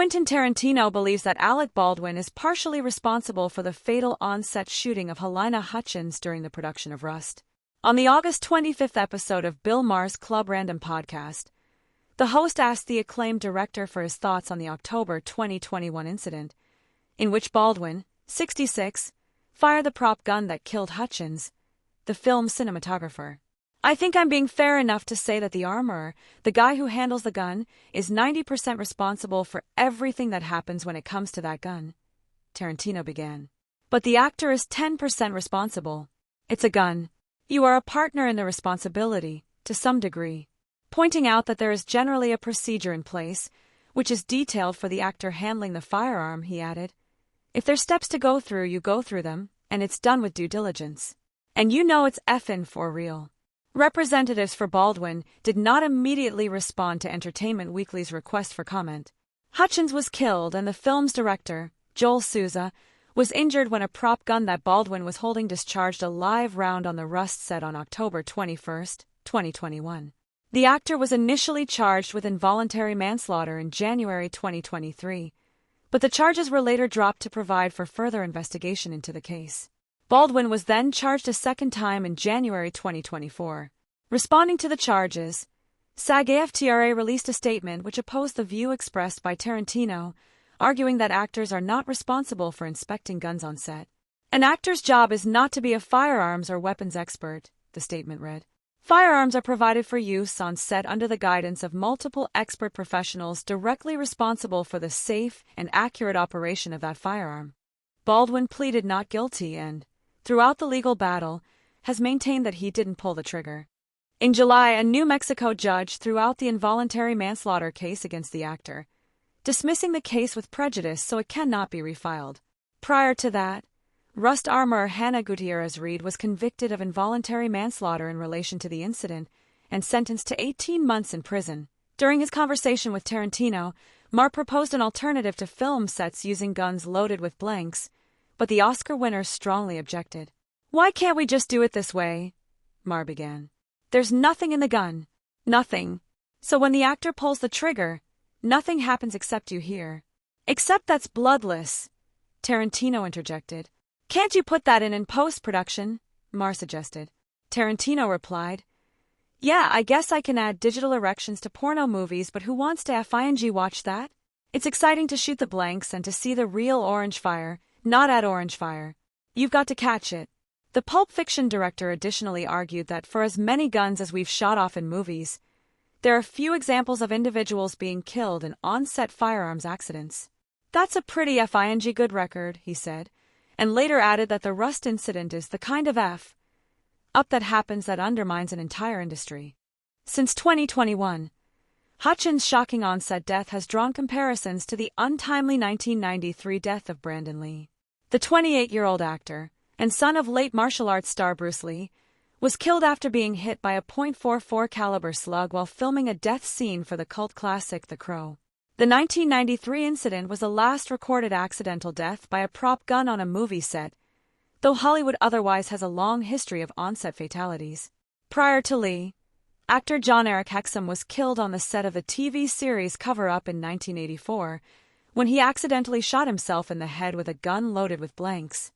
Quentin Tarantino believes that Alec Baldwin is partially responsible for the fatal on-set shooting of Halyna Hutchins during the production of Rust. On the August 25th episode of Bill Maher's Club Random podcast, the host asked the acclaimed director for his thoughts on the October 2021 incident, in which Baldwin, 66, fired the prop gun that killed Hutchins, the film's cinematographer. "I think I'm being fair enough to say that the armorer, the guy who handles the gun, is 90% responsible for everything that happens when it comes to that gun," Tarantino began. "But the actor is 10% responsible. It's a gun. You are a partner in the responsibility, to some degree." Pointing out that there is generally a procedure in place, which is detailed for the actor handling the firearm, he added, "If there's steps to go through, you go through them, and it's done with due diligence. And you know it's effin' for real." Representatives for Baldwin did not immediately respond to Entertainment Weekly's request for comment. Hutchins was killed and the film's director, Joel Souza, was injured when a prop gun that Baldwin was holding discharged a live round on the Rust set on October 21, 2021. The actor was initially charged with involuntary manslaughter in January 2023, but the charges were later dropped to provide for further investigation into the case. Baldwin was then charged a second time in January 2024. Responding to the charges, SAG-AFTRA released a statement which opposed the view expressed by Tarantino, arguing that actors are not responsible for inspecting guns on set. "An actor's job is not to be a firearms or weapons expert," the statement read. "Firearms are provided for use on set under the guidance of multiple expert professionals directly responsible for the safe and accurate operation of that firearm." Baldwin pleaded not guilty and, throughout the legal battle, has maintained that he didn't pull the trigger. In July, a New Mexico judge threw out the involuntary manslaughter case against the actor, dismissing the case with prejudice so it cannot be refiled. Prior to that, Rust armorer Hannah Gutierrez-Reed was convicted of involuntary manslaughter in relation to the incident and sentenced to 18 months in prison. During his conversation with Tarantino, Maher proposed an alternative to film sets using guns loaded with blanks, but the Oscar winner strongly objected. "Why can't we just do it this way?" Maher began. "There's nothing in the gun. Nothing. So when the actor pulls the trigger, nothing happens except you hear." "Except that's bloodless," Tarantino interjected. "Can't you put that in post-production?" Maher suggested. Tarantino replied, "Yeah, I guess I can add digital erections to porno movies, but who wants to FING watch that? It's exciting to shoot the blanks and to see the real orange fire, not add orange fire. You've got to catch it." The Pulp Fiction director additionally argued that for as many guns as we've shot off in movies, there are few examples of individuals being killed in on-set firearms accidents. "That's a pretty FING good record," he said, and later added that the Rust incident is the kind of up that happens that undermines an entire industry. Since 2021, Hutchins' shocking on-set death has drawn comparisons to the untimely 1993 death of Brandon Lee. The 28-year-old actor, and son of late martial arts star Bruce Lee, was killed after being hit by a .44 caliber slug while filming a death scene for the cult classic The Crow. The 1993 incident was the last recorded accidental death by a prop gun on a movie set, though Hollywood otherwise has a long history of on-set fatalities. Prior to Lee, actor John Eric Hexum was killed on the set of the TV series Cover Up in 1984, when he accidentally shot himself in the head with a gun loaded with blanks.